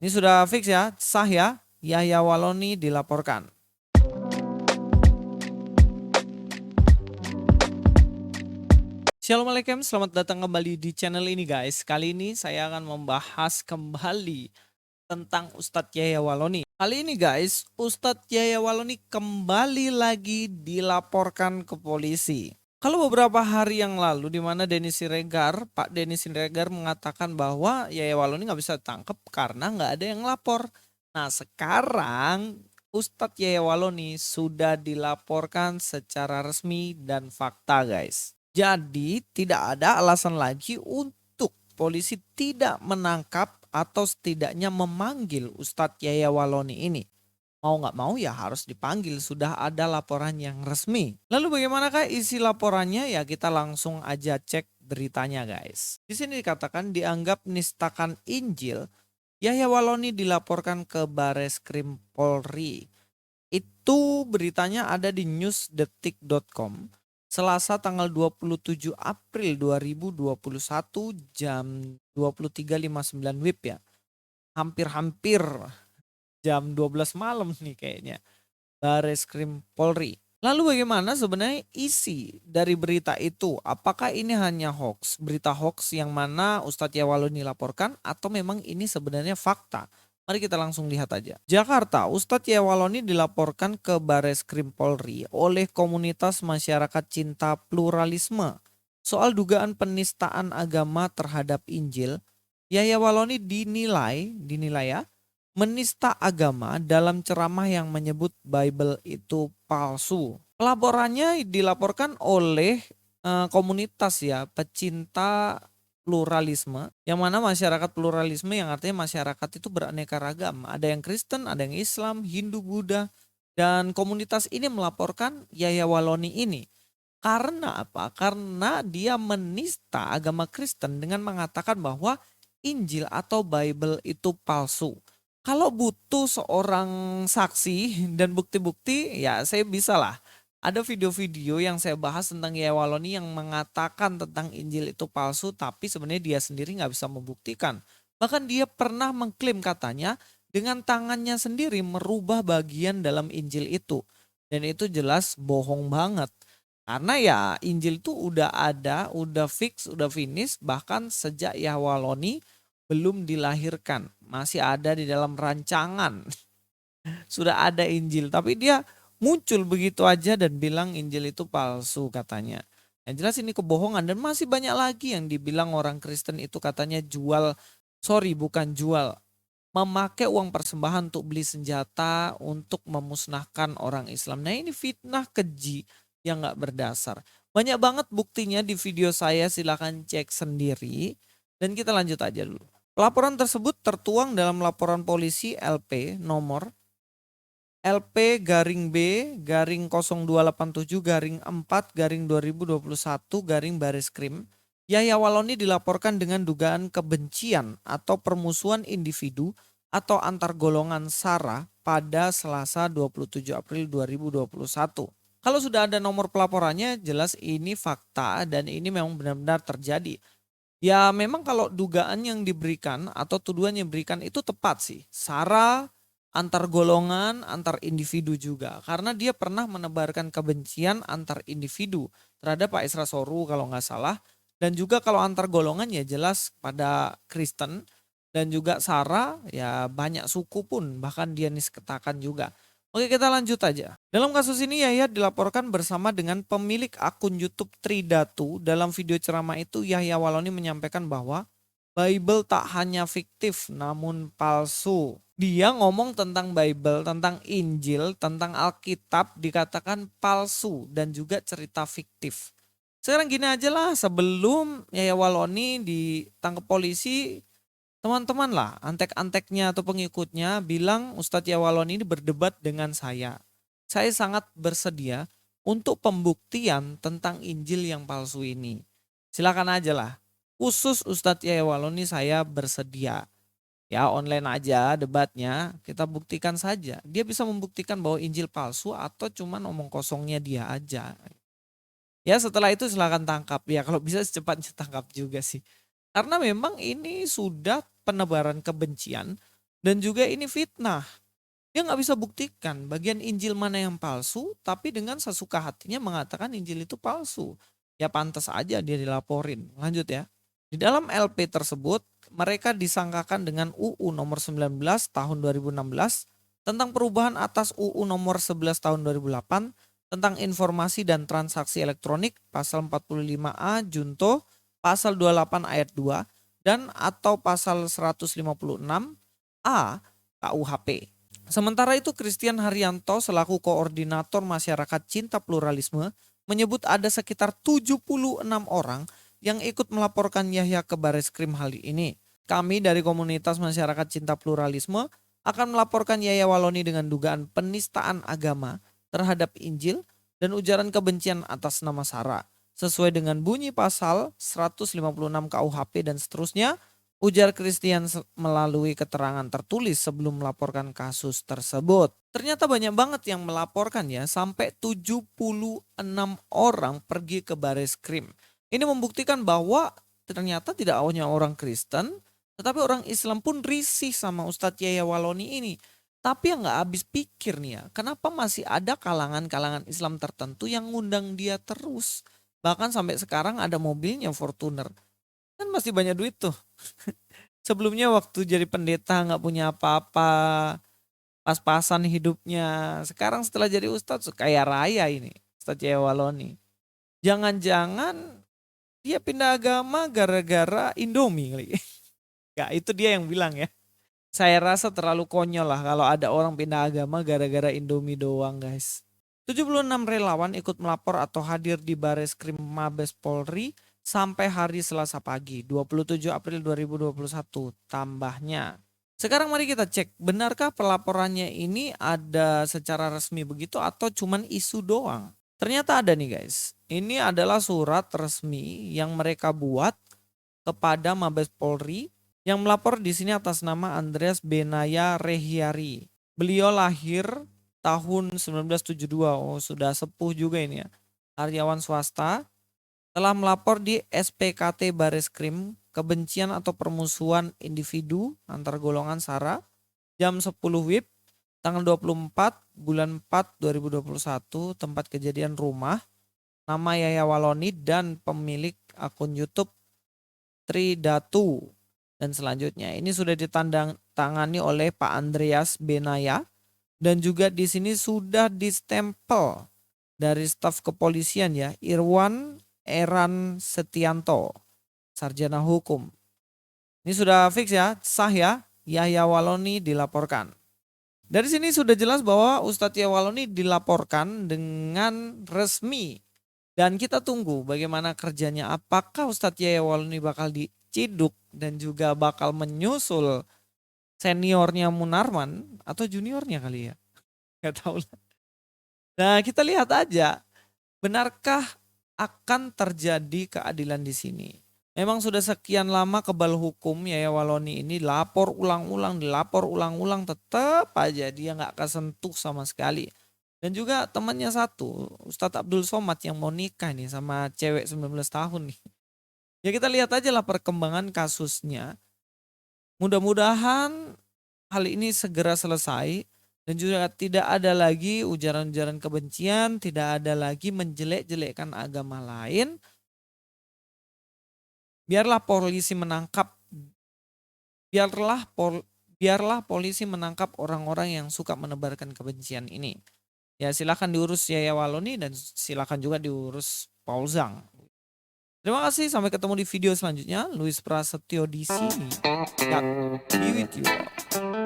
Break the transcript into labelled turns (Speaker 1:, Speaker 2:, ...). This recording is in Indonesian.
Speaker 1: Ini sudah fix ya, sah ya, Yahya Waloni dilaporkan. Assalamualaikum, selamat datang kembali di channel ini guys. Kali ini saya akan membahas kembali tentang Ustadz Yahya Waloni. Kali ini guys, Ustadz Yahya Waloni kembali lagi dilaporkan ke polisi. Kalau beberapa hari yang lalu di mana Pak Denny Siregar mengatakan bahwa Yahya Waloni nggak bisa ditangkap karena nggak ada yang lapor. Nah sekarang Ustadz Yahya Waloni sudah dilaporkan secara resmi dan fakta guys. Jadi tidak ada alasan lagi untuk polisi tidak menangkap atau setidaknya memanggil Ustadz Yahya Waloni ini. Mau nggak mau ya harus dipanggil, sudah ada laporan yang resmi. Lalu bagaimanakah isi laporannya? Ya kita langsung aja cek beritanya guys. Di sini dikatakan dianggap nistakan Injil, Yahya Waloni dilaporkan ke Bareskrim Polri. Itu beritanya ada di newsdetik.com. Selasa tanggal 27 April 2021 jam 23.59 WIB ya. Hampir-hampir jam 12 malam nih kayaknya. Bareskrim Polri. Lalu bagaimana sebenarnya isi dari berita itu? Apakah ini hanya hoax? Berita hoax yang mana Ustadz Yahya laporkan atau memang ini sebenarnya fakta? Mari kita langsung lihat aja. Jakarta, Ustadz Yahya dilaporkan ke Bareskrim Polri oleh komunitas masyarakat cinta pluralisme soal dugaan penistaan agama terhadap Injil. Yahya dinilai ya menista agama dalam ceramah yang menyebut Bible itu palsu. Laporannya dilaporkan oleh komunitas ya pecinta pluralisme, yang mana masyarakat pluralisme yang artinya masyarakat itu beraneka ragam. Ada yang Kristen, ada yang Islam, Hindu, Buddha, dan komunitas ini melaporkan Yahya Waloni ini. Karena apa? Karena dia menista agama Kristen dengan mengatakan bahwa Injil atau Bible itu palsu. Kalau butuh seorang saksi dan bukti-bukti ya saya bisa lah. Ada video-video yang saya bahas tentang Yahya Waloni yang mengatakan tentang Injil itu palsu tapi sebenarnya dia sendiri nggak bisa membuktikan. Bahkan dia pernah mengklaim katanya dengan tangannya sendiri merubah bagian dalam Injil itu. Dan itu jelas bohong banget. Karena ya Injil itu udah ada, udah fix, udah finish bahkan sejak Yahya Waloni belum dilahirkan. Masih ada di dalam rancangan. Sudah ada Injil tapi dia muncul begitu aja dan bilang Injil itu palsu katanya. Yang jelas ini kebohongan dan masih banyak lagi yang dibilang orang Kristen itu katanya bukan jual. Memakai uang persembahan untuk beli senjata untuk memusnahkan orang Islam. Nah ini fitnah keji yang gak berdasar. Banyak banget buktinya di video saya, silahkan cek sendiri. Dan kita lanjut aja dulu. Laporan tersebut tertuang dalam laporan polisi LP nomor LP garing B garing 0287 garing 4 garing 2021 garing Bareskrim. Yahya Waloni dilaporkan dengan dugaan kebencian atau permusuhan individu atau antar golongan SARA pada Selasa 27 April 2021. Kalau sudah ada nomor pelaporannya jelas ini fakta dan ini memang benar-benar terjadi. Ya memang kalau dugaan yang diberikan atau tuduhan yang diberikan itu tepat sih. SARA antar golongan, antar individu juga. Karena dia pernah menebarkan kebencian antar individu terhadap Pak Isra Soru kalau nggak salah. Dan juga kalau antar golongan ya jelas pada Kristen dan juga SARA ya banyak suku pun bahkan dia nisketakan juga. Oke kita lanjut aja. Dalam kasus ini Yahya dilaporkan bersama dengan pemilik akun YouTube Tridatu. Dalam video ceramah itu Yahya Waloni menyampaikan bahwa Bible tak hanya fiktif namun palsu. Dia ngomong tentang Bible, tentang Injil, tentang Alkitab dikatakan palsu dan juga cerita fiktif. Sekarang gini aja lah, sebelum Yahya Waloni ditangkap polisi, teman-teman lah antek-anteknya atau pengikutnya bilang Ustadz Yahya Waloni ini berdebat dengan saya. Saya sangat bersedia untuk pembuktian tentang Injil yang palsu ini. Silakan aja lah. Khusus Ustadz Yahya Waloni saya bersedia. Ya online aja debatnya, kita buktikan saja. Dia bisa membuktikan bahwa Injil palsu atau cuma omong kosongnya dia aja. Ya setelah itu silakan tangkap. Ya kalau bisa secepatnya tangkap juga sih. Karena memang ini sudah penebaran kebencian Dan juga ini fitnah. Dia nggak bisa buktikan bagian Injil mana yang palsu, tapi dengan sesuka hatinya mengatakan Injil itu palsu. Ya pantas aja dia dilaporin. Lanjut ya. Di dalam LP tersebut, mereka disangkakan dengan UU nomor 19 tahun 2016 tentang perubahan atas UU nomor 11 tahun 2008 tentang informasi dan transaksi elektronik pasal 45A junto pasal 28 ayat 2 dan atau pasal 156A KUHP. Sementara itu Christian Haryanto selaku koordinator masyarakat cinta pluralisme menyebut ada sekitar 76 orang yang ikut melaporkan Yahya ke Bareskrim hal ini. Kami dari komunitas masyarakat cinta pluralisme akan melaporkan Yahya Waloni dengan dugaan penistaan agama terhadap Injil dan ujaran kebencian atas nama Sara. Sesuai dengan bunyi pasal 156 KUHP dan seterusnya, ujar Christian melalui keterangan tertulis sebelum melaporkan kasus tersebut. Ternyata banyak banget yang melaporkan ya, sampai 76 orang pergi ke Bareskrim. Ini membuktikan bahwa ternyata tidak hanya orang Kristen, tetapi orang Islam pun risih sama Ustadz Yahya Waloni ini. Tapi yang gak habis pikir nih ya, kenapa masih ada kalangan-kalangan Islam tertentu yang ngundang dia terus. Bahkan sampai sekarang ada mobilnya Fortuner. Kan masih banyak duit tuh. Sebelumnya waktu jadi pendeta nggak punya apa-apa, pas-pasan hidupnya. Sekarang setelah jadi ustadz kaya raya ini, Ustadz Yahya Waloni. Jangan-jangan dia pindah agama gara-gara Indomie kali. Gak, itu dia yang bilang ya. Saya rasa terlalu konyol lah kalau ada orang pindah agama gara-gara Indomie doang guys. 76 relawan ikut melapor atau hadir di Bareskrim Mabes Polri sampai hari Selasa pagi 27 April 2021 tambahnya. Sekarang mari kita cek, benarkah pelaporannya ini ada secara resmi begitu atau cuman isu doang? Ternyata ada nih guys. Ini adalah surat resmi yang mereka buat kepada Mabes Polri yang melapor di sini atas nama Andreas Benaya Rehiari. Beliau lahir tahun 1972, oh sudah sepuh juga ini ya. Karyawan swasta, telah melapor di SPKT Bareskrim kebencian atau permusuhan individu antar golongan SARA jam 10 WIB tanggal 24 bulan 4 2021, tempat kejadian rumah, nama Yahya Waloni dan pemilik akun YouTube Tridatu. Dan selanjutnya ini sudah ditandangani oleh Pak Andreas Benaya dan juga di sini sudah distempel dari staf kepolisian ya, Irwan Eran Setianto, sarjana hukum. Ini sudah fix ya, sah ya, Yahya Waloni dilaporkan. Dari sini sudah jelas bahwa Ustadz Yahya Waloni dilaporkan dengan resmi. Dan kita tunggu bagaimana kerjanya, apakah Ustadz Yahya Waloni bakal diciduk dan juga bakal menyusul seniornya Munarman atau juniornya kali ya. Gak tahu lah. Nah kita lihat aja, benarkah akan terjadi keadilan di sini. Memang sudah sekian lama kebal hukum Yahya Waloni ini dilapor ulang-ulang, tetap aja dia gak kesentuh sama sekali. Dan juga temannya satu, Ustadz Abdul Somad yang mau nikah nih sama cewek 19 tahun nih. Ya kita lihat aja lah perkembangan kasusnya. Mudah-mudahan hal ini segera selesai dan juga tidak ada lagi ujaran-ujaran kebencian, tidak ada lagi menjelek-jelekkan agama lain. Biarlah polisi menangkap, biarlah polisi menangkap orang-orang yang suka menebarkan kebencian ini. Ya silakan diurus Yahya Waloni dan silakan juga diurus Paul Zhang. Terima kasih, sampai ketemu di video selanjutnya. Luis Prasetyo di sini. God be with you all.